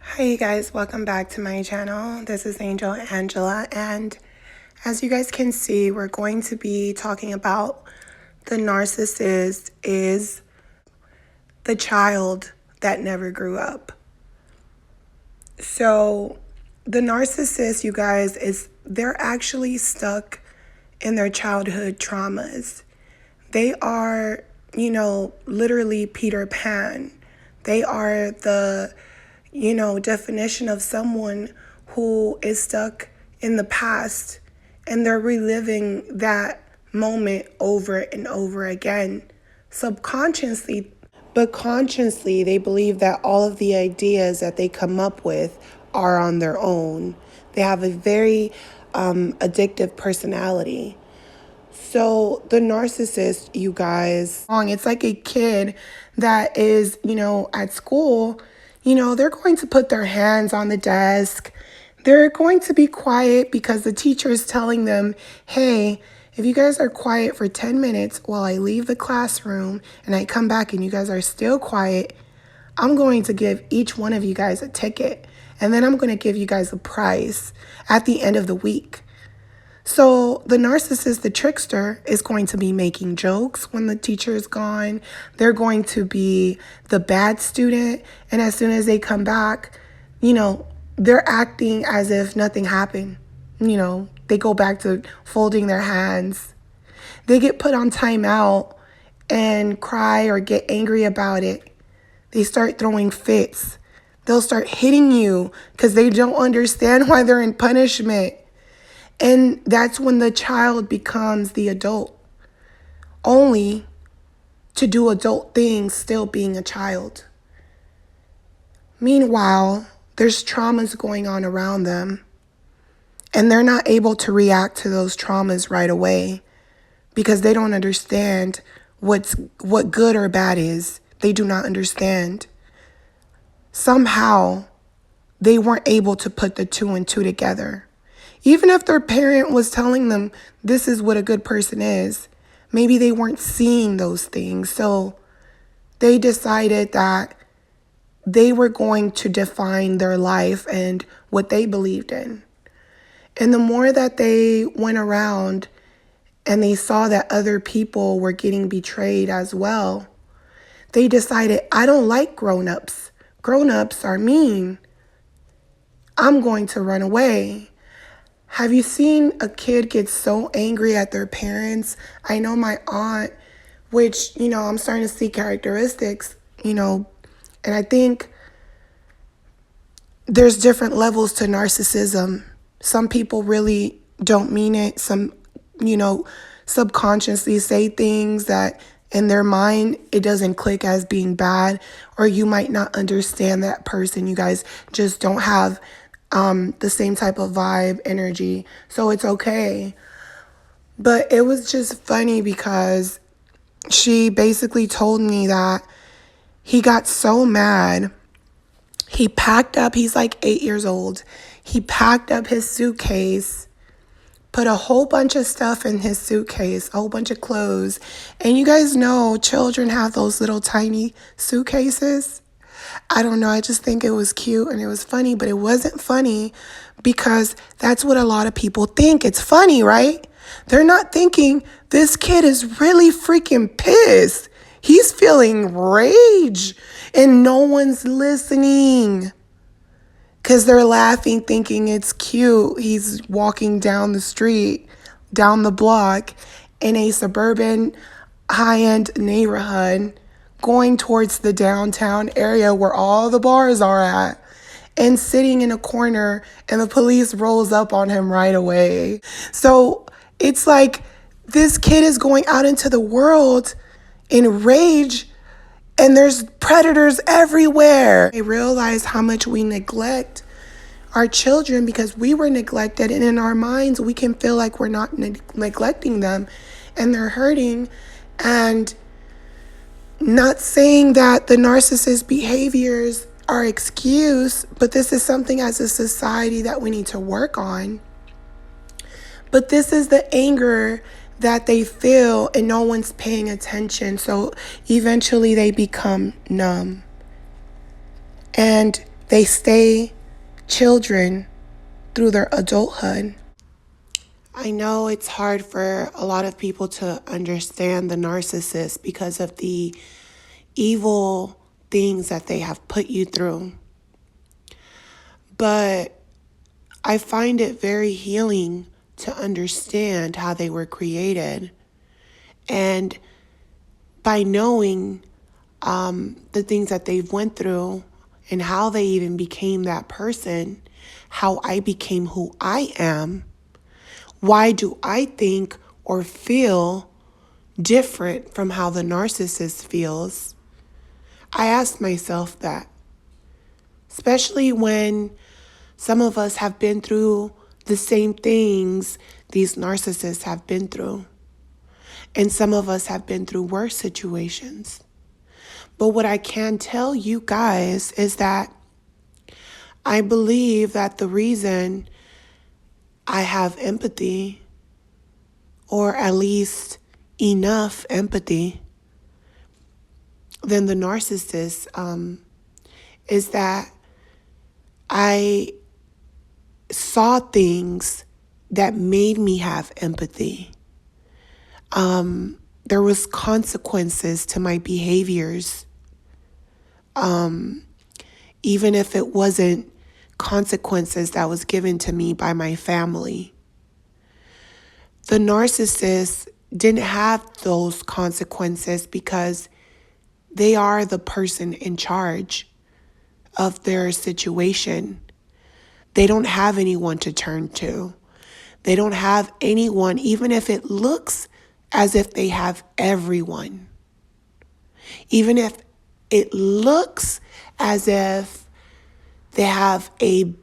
Hi, you guys, welcome back to my channel. This is Angel Angela, and as you guys can see, we're going to be talking about the narcissist is the child that never grew up. So, the narcissist, you guys, they're actually stuck in their childhood traumas. They are, literally Peter Pan. They are the definition of someone who is stuck in the past and they're reliving that moment over and over again. Subconsciously, but consciously, they believe that all of the ideas that they come up with are on their own. They have a very addictive personality. So the narcissist, you guys, it's like a kid that is, at school, they're going to put their hands on the desk. They're going to be quiet because the teacher is telling them, hey, if you guys are quiet for 10 minutes while I leave the classroom and I come back and you guys are still quiet, I'm going to give each one of you guys a ticket. And then I'm going to give you guys a prize at the end of the week. So the narcissist, the trickster, is going to be making jokes when the teacher is gone. They're going to be the bad student. And as soon as they come back, they're acting as if nothing happened. They go back to folding their hands. They get put on timeout and cry or get angry about it. They start throwing fits. They'll start hitting you because they don't understand why they're in punishment. And that's when the child becomes the adult, only to do adult things still being a child. Meanwhile, there's traumas going on around them, and they're not able to react to those traumas right away because they don't understand what good or bad is. They do not understand. Somehow, they weren't able to put the two and two together. Even if their parent was telling them this is what a good person is, maybe they weren't seeing those things. So they decided that they were going to define their life and what they believed in. And the more that they went around and they saw that other people were getting betrayed as well, they decided, I don't like grown-ups. Grown-ups are mean. I'm going to run away. Have you seen a kid get so angry at their parents? I know my aunt, which, I'm starting to see characteristics, and I think there's different levels to narcissism. Some people really don't mean it. Some, subconsciously say things that in their mind, it doesn't click as being bad, or you might not understand that person. You guys just don't have the same type of vibe, energy. So it's okay. But it was just funny because she basically told me that he got so mad. He packed up, he's like 8 years old. He packed up his suitcase, put a whole bunch of stuff in his suitcase, a whole bunch of clothes. And you guys know children have those little tiny suitcases. I don't know, I just think it was cute and it was funny, but it wasn't funny because that's what a lot of people think. It's funny, right? They're not thinking this kid is really freaking pissed. He's feeling rage and no one's listening because they're laughing, thinking it's cute. He's walking down the street, down the block in a suburban high-end neighborhood, going towards the downtown area where all the bars are at, and sitting in a corner, and the police rolls up on him right away. So it's like this kid is going out into the world in rage, and there's predators everywhere. I realize how much we neglect our children because we were neglected, and in our minds, we can feel like we're not neglecting them, and they're hurting. And not saying that the narcissist behaviors are excuse, but this is something as a society that we need to work on. But this is the anger that they feel and no one's paying attention. So eventually they become numb. And They stay children through their adulthood. I know it's hard for a lot of people to understand the narcissist because of the evil things that they have put you through. But I find it very healing to understand how they were created. And by knowing the things that they've went through and how they even became that person, how I became who I am, why do I think or feel different from how the narcissist feels? I ask myself that, especially when some of us have been through the same things these narcissists have been through. And some of us have been through worse situations. But what I can tell you guys is that I believe that the reason I have empathy, or at least enough empathy, than the narcissist, is that I saw things that made me have empathy. There was consequences to my behaviors, even if it wasn't consequences that was given to me by my family. The narcissist didn't have those consequences because they are the person in charge of their situation. They don't have anyone to turn to. They don't have anyone, even if it looks as if they have everyone. Even if it looks as if they have a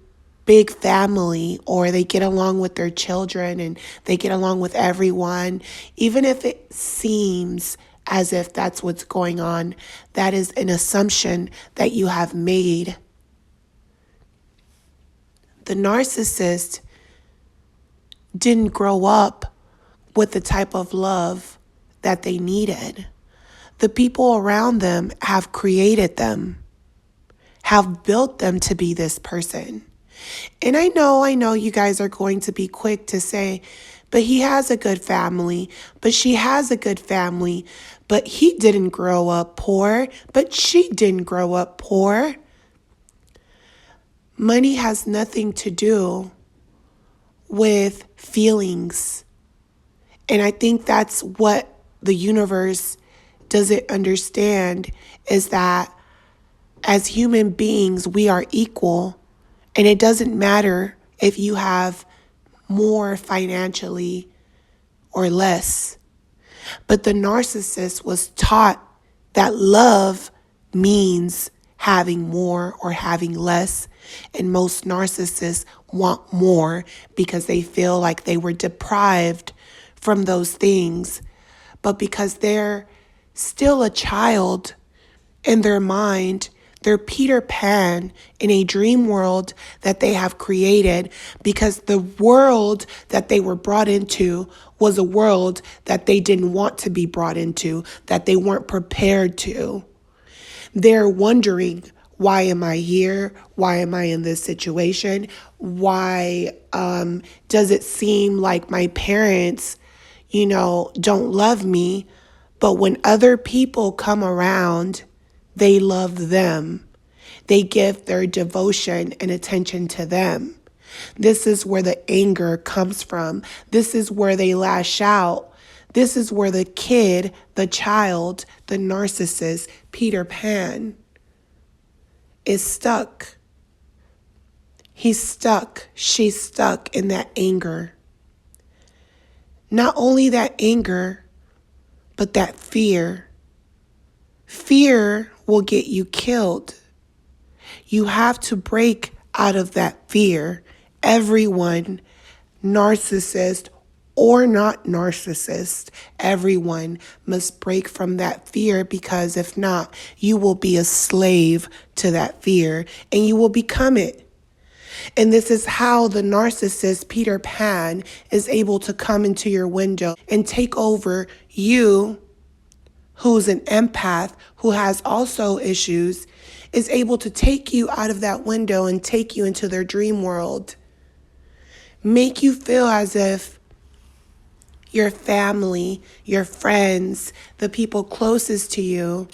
big family or they get along with their children and they get along with everyone, even if it seems as if that's what's going on, that is an assumption that you have made. The narcissist didn't grow up with the type of love that they needed. The people around them have created them, have built them to be this person. And I know you guys are going to be quick to say, but he has a good family, but she has a good family, but he didn't grow up poor, but she didn't grow up poor. Money has nothing to do with feelings. And I think that's what the universe doesn't understand, is that as human beings, we are equal. And it doesn't matter if you have more financially or less. But the narcissist was taught that love means having more or having less. And most narcissists want more because they feel like they were deprived from those things. But because they're still a child in their mind, they're Peter Pan in a dream world that they have created, because the world that they were brought into was a world that they didn't want to be brought into, that they weren't prepared to. They're wondering, why am I here? Why am I in this situation? Why does it seem like my parents, don't love me? But when other people come around, they love them. They give their devotion and attention to them. This is where the anger comes from. This is where they lash out. This is where the kid, the child, the narcissist, Peter Pan, is stuck. He's stuck. She's stuck in that anger. Not only that anger, but that fear. Fear will get you killed. You have to break out of that fear. Everyone, narcissist or not narcissist, everyone must break from that fear, because if not, you will be a slave to that fear and you will become it. And this is how the narcissist, Peter Pan, is able to come into your window and take over you who's an empath, who has also issues, is able to take you out of that window and take you into their dream world. Make you feel as if your family, your friends, the people closest to you,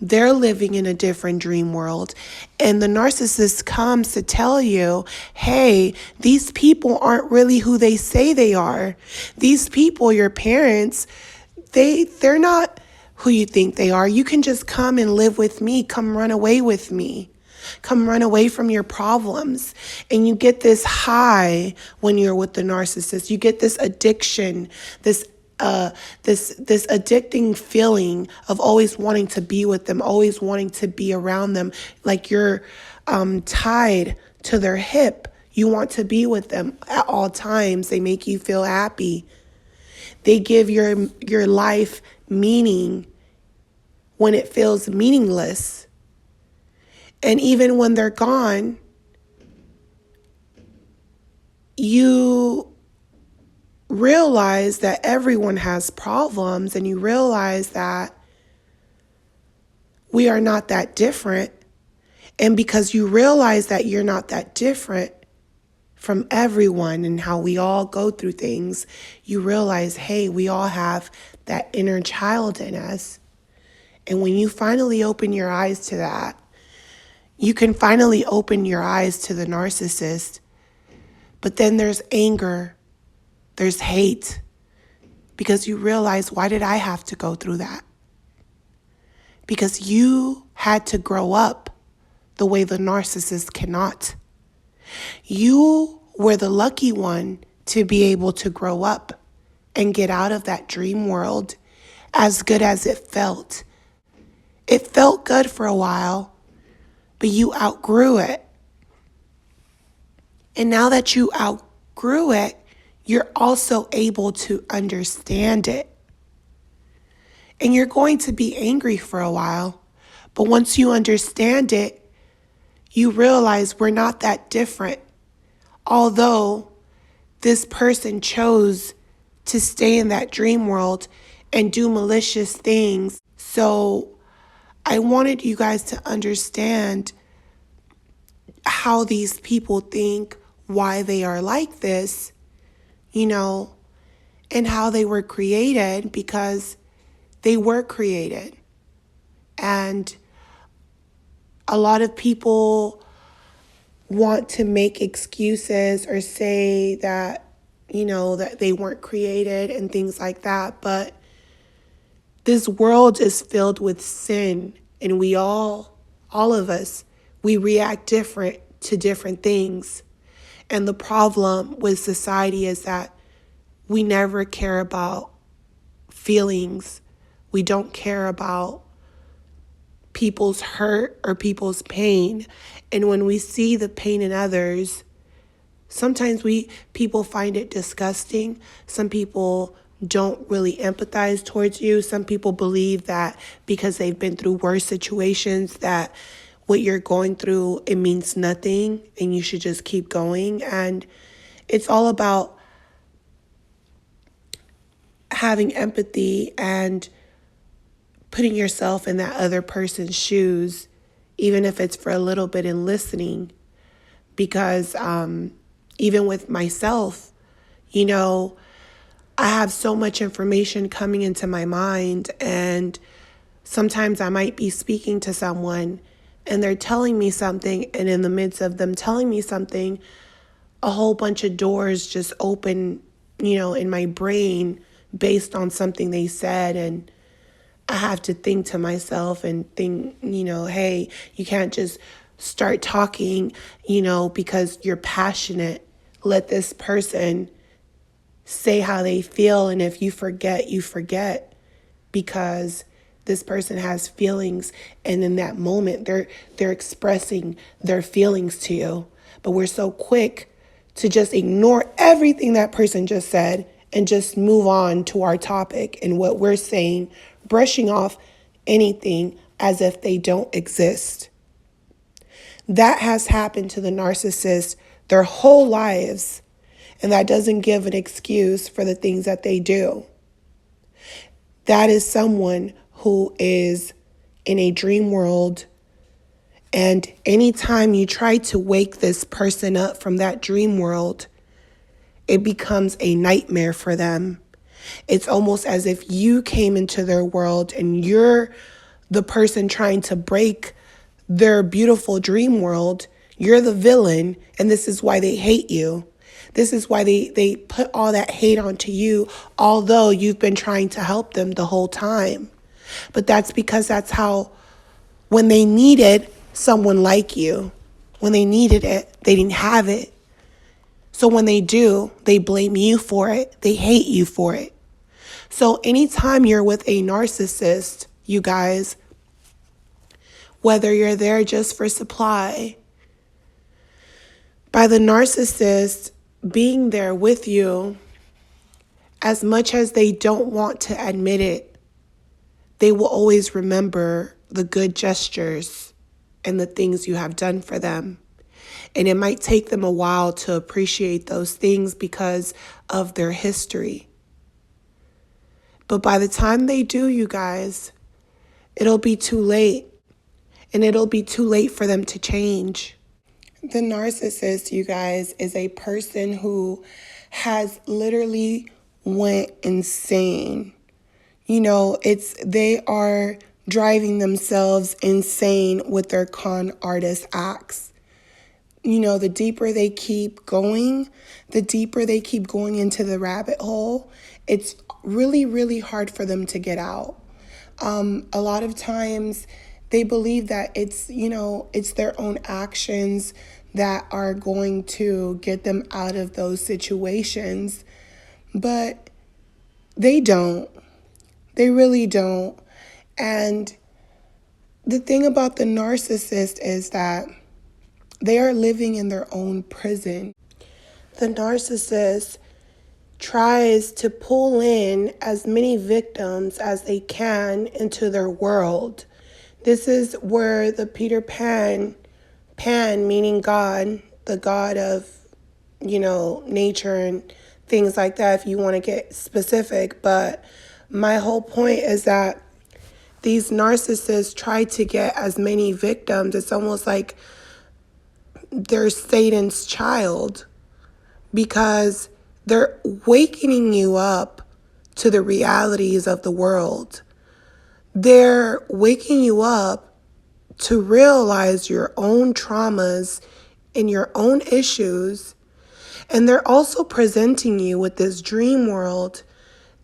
they're living in a different dream world. And the narcissist comes to tell you, hey, these people aren't really who they say they are. These people, your parents, they're not who you think they are. You can just come and live with me. Come run away with me. Come run away from your problems. And you get this high when you're with the narcissist. You get this addiction, this addicting feeling of always wanting to be with them, always wanting to be around them, like you're tied to their hip. You want to be with them at all times. They make you feel happy. They give your life meaning when it feels meaningless. And even when they're gone, you realize that everyone has problems, and you realize that we are not that different. And because you realize that you're not that different from everyone and how we all go through things, you realize, hey, we all have that inner child in us. And when you finally open your eyes to that, you can finally open your eyes to the narcissist. But then there's anger, there's hate, because you realize, why did I have to go through that? Because you had to grow up the way the narcissist cannot. You were the lucky one to be able to grow up and get out of that dream world, as good as it felt. It felt good for a while, but you outgrew it. And now that you outgrew it, you're also able to understand it. And you're going to be angry for a while, but once you understand it, you realize we're not that different. Although this person chose to stay in that dream world and do malicious things. So I wanted you guys to understand how these people think, why they are like this, and how they were created, because they were created. And a lot of people want to make excuses or say that, that they weren't created and things like that. But this world is filled with sin, and we all of us, we react different to different things. And the problem with society is that we never care about feelings. We don't care about people's hurt or people's pain. And when we see the pain in others, sometimes people find it disgusting. Some people don't really empathize towards you. Some people believe that because they've been through worse situations, that what you're going through, it means nothing and you should just keep going. And it's all about having empathy and putting yourself in that other person's shoes, even if it's for a little bit, and listening. Because even with myself, I have so much information coming into my mind, and sometimes I might be speaking to someone and they're telling me something, and in the midst of them telling me something, a whole bunch of doors just open, in my brain based on something they said. And I have to think to myself and think, hey, you can't just start talking, because you're passionate. Let this person say how they feel. And if you forget, you forget, because this person has feelings. And in that moment, they're expressing their feelings to you. But we're so quick to just ignore everything that person just said and just move on to our topic and what we're saying, brushing off anything as if they don't exist. That has happened to the narcissist their whole lives, and that doesn't give an excuse for the things that they do. That is someone who is in a dream world. And anytime you try to wake this person up from that dream world, it becomes a nightmare for them. It's almost as if you came into their world and you're the person trying to break their beautiful dream world. You're the villain, and this is why they hate you. This is why they put all that hate onto you, although you've been trying to help them the whole time. But that's because that's how, when they needed someone like you, when they needed it, they didn't have it. So when they do, they blame you for it. They hate you for it. So anytime you're with a narcissist, you guys, whether you're there just for supply, by the narcissist being there with you, as much as they don't want to admit it, they will always remember the good gestures and the things you have done for them. And it might take them a while to appreciate those things because of their history. But by the time they do, you guys, it'll be too late. And it'll be too late for them to change. The narcissist, you guys, is a person who has literally went insane. You know, they are driving themselves insane with their con artist acts. You know, the deeper they keep going into the rabbit hole, it's really, really hard for them to get out. A lot of times they believe that it's their own actions that are going to get them out of those situations, but they don't. They really don't. And the thing about the narcissist is that they are living in their own prison. The narcissist tries to pull in as many victims as they can into their world. This is where the Peter Pan meaning God, the God of, nature and things like that, if you want to get specific. But my whole point is that these narcissists try to get as many victims. It's almost like they're Satan's child, because they're wakening you up to the realities of the world. They're waking you up to realize your own traumas and your own issues. And they're also presenting you with this dream world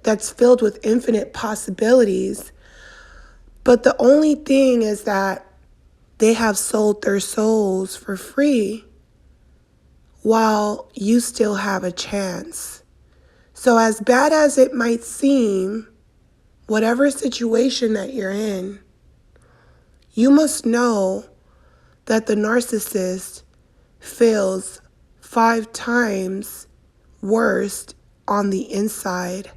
that's filled with infinite possibilities. But the only thing is that they have sold their souls for free while you still have a chance. So as bad as it might seem, whatever situation that you're in, you must know that the narcissist feels 5 times worse on the inside.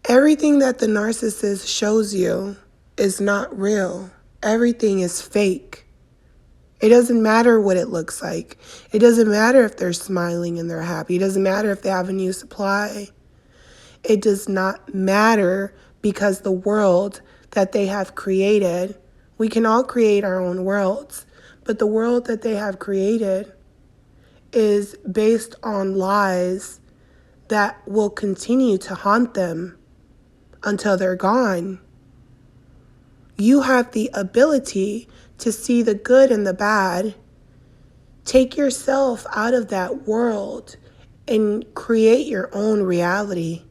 Everything that the narcissist shows you is not real. Everything is fake. It doesn't matter what it looks like. It doesn't matter if they're smiling and they're happy. It doesn't matter if they have a new supply. It does not matter, because the world that they have created, we can all create our own worlds, but the world that they have created is based on lies that will continue to haunt them until they're gone. You have the ability to see the good and the bad. Take yourself out of that world and create your own reality.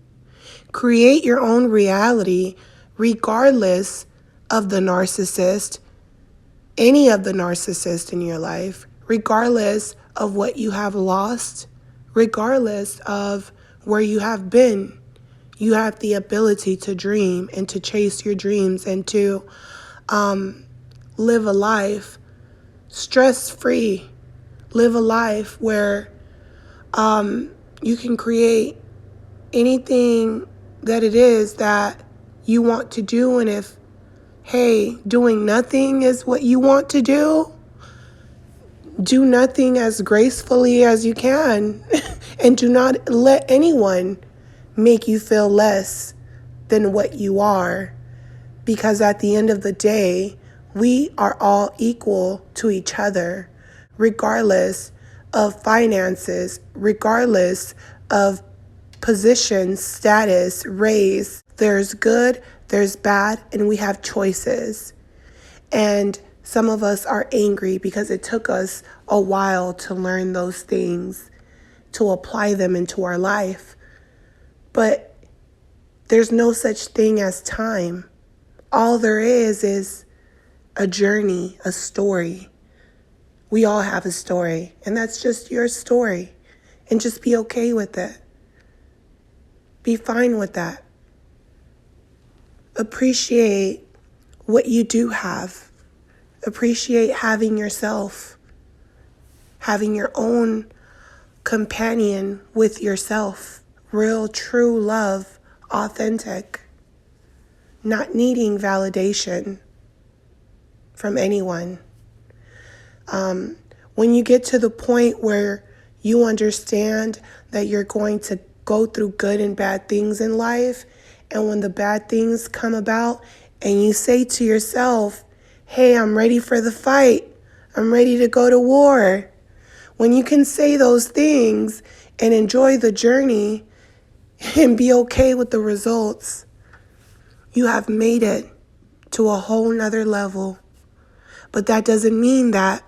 Create your own reality regardless of the narcissist, any of the narcissists in your life, regardless of what you have lost, regardless of where you have been. You have the ability to dream and to chase your dreams and to live a life stress-free. Live a life where you can create anything that it is that you want to do. And if, doing nothing is what you want to do nothing as gracefully as you can. And do not let anyone make you feel less than what you are. Because at the end of the day, we are all equal to each other, regardless of finances, regardless of position, status, race. There's good, there's bad, and we have choices. And some of us are angry because it took us a while to learn those things, to apply them into our life. But there's no such thing as time. All there is a journey, a story. We all have a story, and that's just your story. And just be okay with it. Be fine with that. Appreciate what you do have. Appreciate having yourself, having your own companion with yourself. Real, true love, authentic. Not needing validation from anyone. When you get to the point where you understand that you're going to go through good and bad things in life, and when the bad things come about and you say to yourself, hey, I'm ready for the fight. I'm ready to go to war. When you can say those things and enjoy the journey and be okay with the results, you have made it to a whole nother level. But that doesn't mean that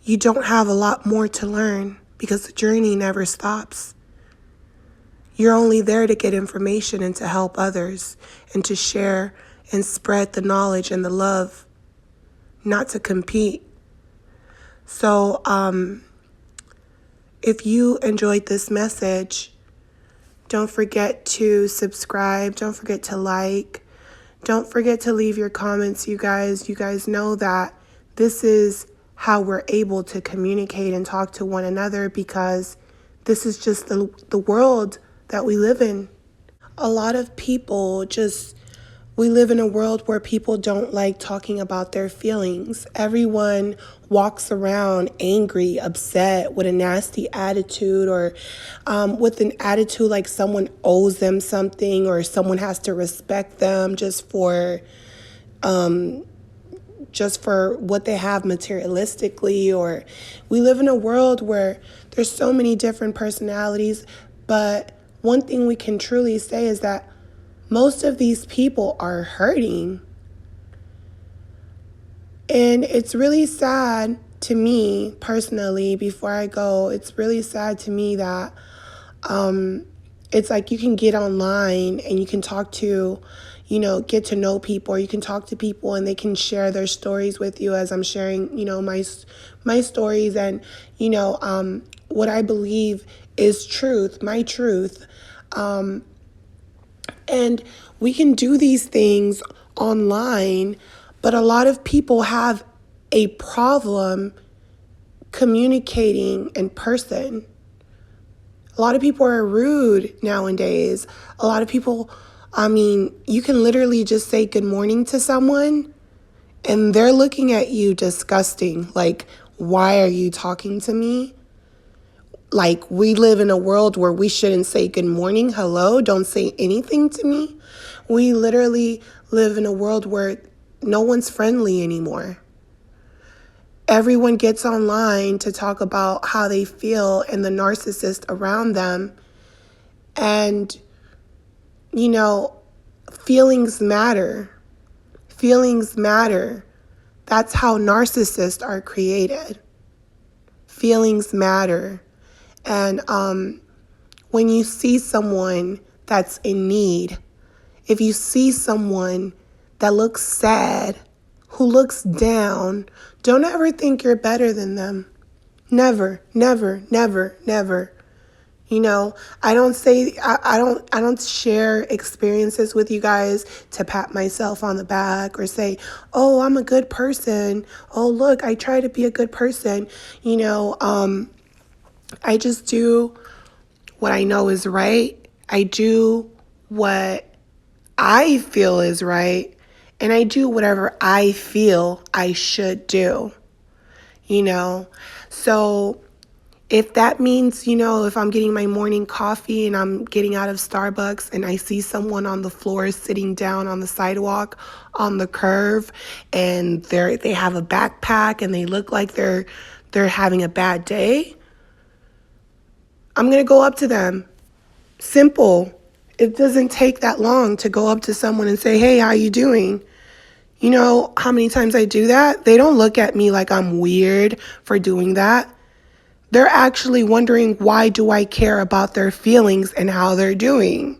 you don't have a lot more to learn, because the journey never stops. You're only there to get information and to help others and to share and spread the knowledge and the love, not to compete. So if you enjoyed this message, don't forget to subscribe. Don't forget to like. Don't forget to leave your comments, you guys. You guys know that this is how we're able to communicate and talk to one another, because this is just the world that we live in. A lot of people we live in a world where people don't like talking about their feelings. Everyone walks around angry, upset, with a nasty attitude, or with an attitude like someone owes them something, or someone has to respect them just for what they have materialistically. Or we live in a world where there's so many different personalities, but one thing we can truly say is that most of these people are hurting. And it's really sad to me personally, before I go, it's really sad to me that it's like you can get online and you can talk to, get to know people, or you can talk to people and they can share their stories with you, as I'm sharing, my stories and, what I believe is truth, my truth. And we can do these things online, but a lot of people have a problem communicating in person. A lot of people are rude nowadays. A lot of people, you can literally just say good morning to someone and they're looking at you disgusting. Like, why are you talking to me? Like, we live in a world where we shouldn't say good morning, hello, don't say anything to me. We literally live in a world where no one's friendly anymore. Everyone gets online to talk about how they feel and the narcissist around them. And, feelings matter. Feelings matter. That's how narcissists are created. Feelings matter. And when you see someone that's in need, if you see someone that looks sad, who looks down, don't ever think you're better than them. Never, never, never, never. I don't share experiences with you guys to pat myself on the back or say, oh, I'm a good person. Oh, look, I try to be a good person. I just do what I know is right. I do what I feel is right. And I do whatever I feel I should do. So If that means, if I'm getting my morning coffee and I'm getting out of Starbucks and I see someone on the floor sitting down on the sidewalk on the curve and they have a backpack and they look like they're having a bad day, I'm going to go up to them. Simple. It doesn't take that long to go up to someone and say, "Hey, how you doing?" You know how many times I do that? They don't look at me like I'm weird for doing that. They're actually wondering, why do I care about their feelings and how they're doing?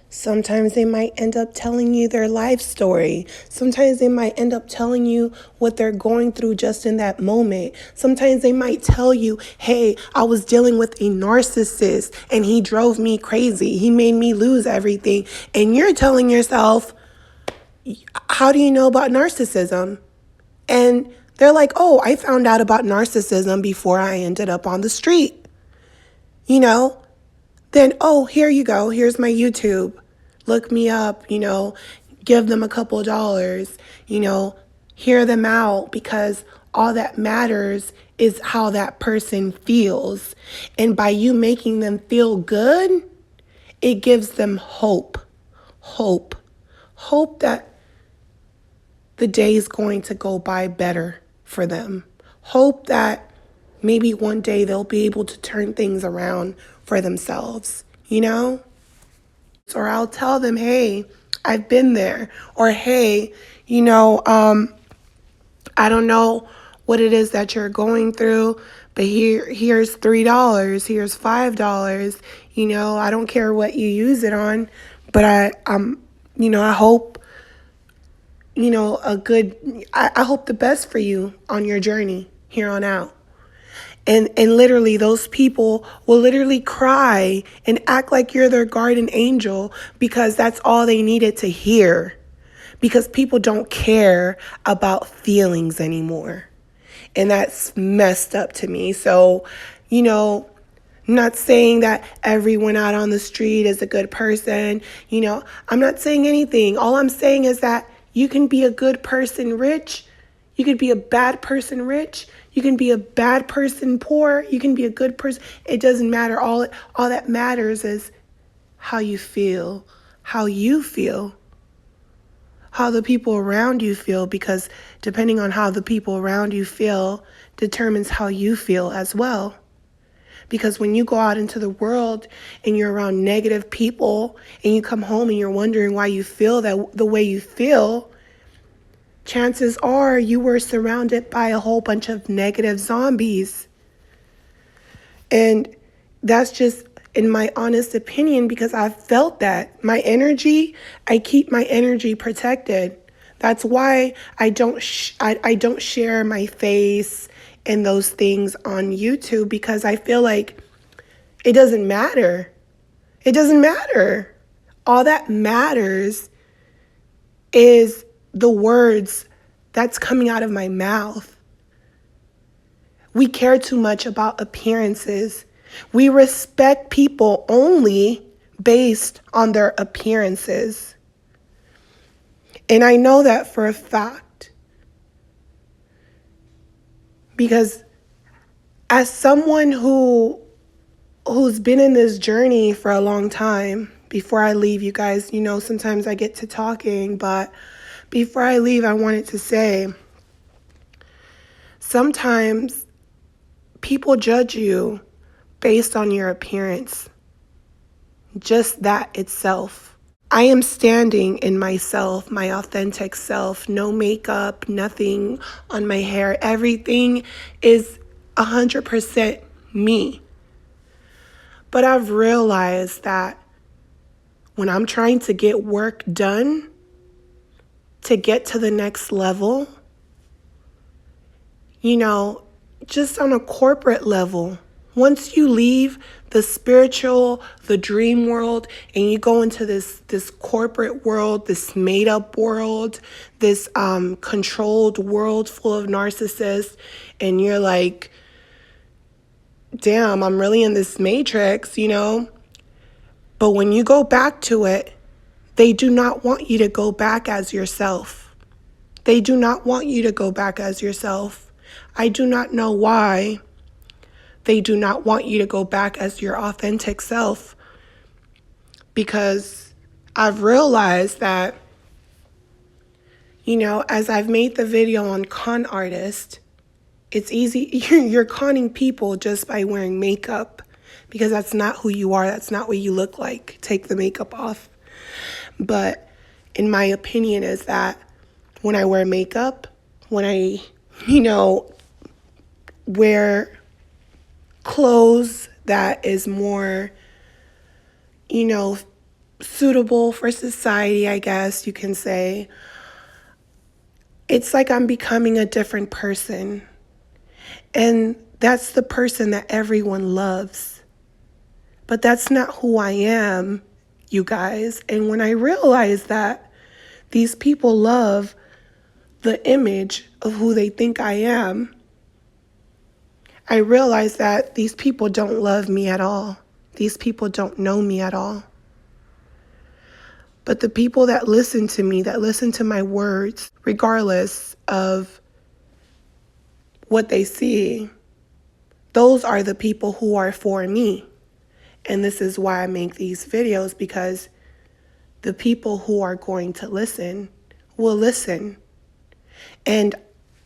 Sometimes they might end up telling you their life story. Sometimes they might end up telling you what they're going through just in that moment. Sometimes they might tell you, "Hey, I was dealing with a narcissist and he drove me crazy. He made me lose everything." And you're telling yourself, "How do you know about narcissism?" And they're like, "Oh, I found out about narcissism before I ended up on the street." You know, then, "Oh, here you go. Here's my YouTube. Look me up, give them a couple dollars, hear them out, because all that matters is how that person feels. And by you making them feel good, it gives them hope. Hope. Hope that the day is going to go by better for them. Hope that maybe one day they'll be able to turn things around for themselves, Or I'll tell them, "Hey, I've been there." Or, "Hey, I don't know what it is that you're going through, but here's $3, here's $5. I don't care what you use it on, but I hope, I hope the best for you on your journey here on out." And literally, those people will literally cry and act like you're their guardian angel, because that's all they needed to hear. Because people don't care about feelings anymore. And that's messed up to me. So, not saying that everyone out on the street is a good person. I'm not saying anything. All I'm saying is that you can be a good person rich. You could be a bad person rich. You can be a bad person poor. You can be a good person. It doesn't matter. All that matters is how you feel. How you feel. How the people around you feel, because depending on how the people around you feel determines how you feel as well. Because when you go out into the world and you're around negative people and you come home and you're wondering why you feel the way you feel, chances are you were surrounded by a whole bunch of negative zombies. And that's just in my honest opinion, because I've felt that. I keep my energy protected. That's why I don't share my face and those things on YouTube, because I feel like it doesn't matter. It doesn't matter. All that matters is the words that's coming out of my mouth. We care too much about appearances. We respect people only based on their appearances. And I know that for a fact. Because as someone who's been in this journey for a long time, before I leave, you guys, sometimes I get to talking, but before I leave, I wanted to say, sometimes people judge you based on your appearance. Just that itself. I am standing in myself, my authentic self, no makeup, nothing on my hair. Everything is 100% me. But I've realized that when I'm trying to get work done to get to the next level, just on a corporate level, once you leave the spiritual, the dream world, and you go into this corporate world, this made up world, this controlled world full of narcissists, and you're like, damn, I'm really in this matrix, But when you go back to it, they do not want you to go back as yourself. They do not want you to go back as yourself. I do not know why they do not want you to go back as your authentic self. Because I've realized that, as I've made the video on con artist, it's easy. You're conning people just by wearing makeup, because that's not who you are. That's not what you look like. Take the makeup off. But in my opinion is that when I wear makeup, when I, wear clothes that is more, suitable for society, I guess you can say, it's like I'm becoming a different person. And that's the person that everyone loves. But that's not who I am, you guys. And when I realized that these people love the image of who they think I am, I realized that these people don't love me at all. These people don't know me at all. But the people that listen to me, that listen to my words, regardless of what they see, those are the people who are for me. And this is why I make these videos, because the people who are going to listen will listen. And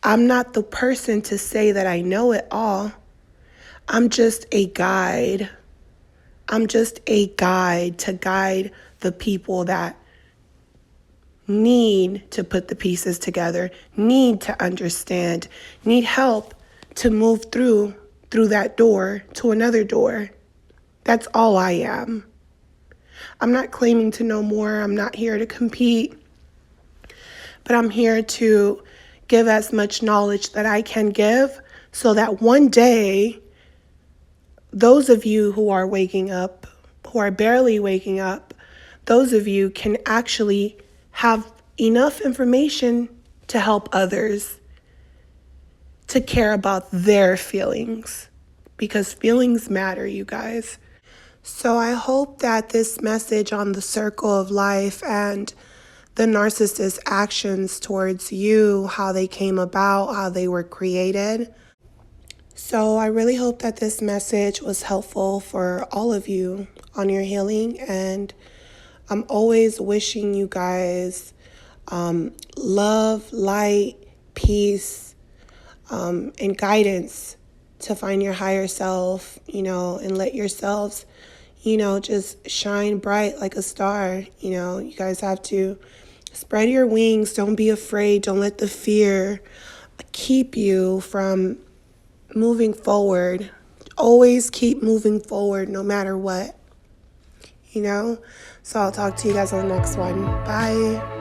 I'm not the person to say that I know it all. I'm just a guide. I'm just a guide to guide the people that need to put the pieces together, need to understand, need help to move through that door to another door. That's all I am. I'm not claiming to know more. I'm not here to compete. But I'm here to give as much knowledge that I can give, so that one day, those of you who are waking up, who are barely waking up, those of you can actually have enough information to help others, to care about their feelings, because feelings matter, you guys. So I hope that this message on the circle of life and the narcissist's actions towards you, how they came about, how they were created. So I really hope that this message was helpful for all of you on your healing. And I'm always wishing you guys love, light, peace, and guidance to find your higher self, and let yourselves, just shine bright like a star. You guys have to spread your wings. Don't be afraid. Don't let the fear keep you from moving forward. Always keep moving forward no matter what, So I'll talk to you guys on the next one. Bye.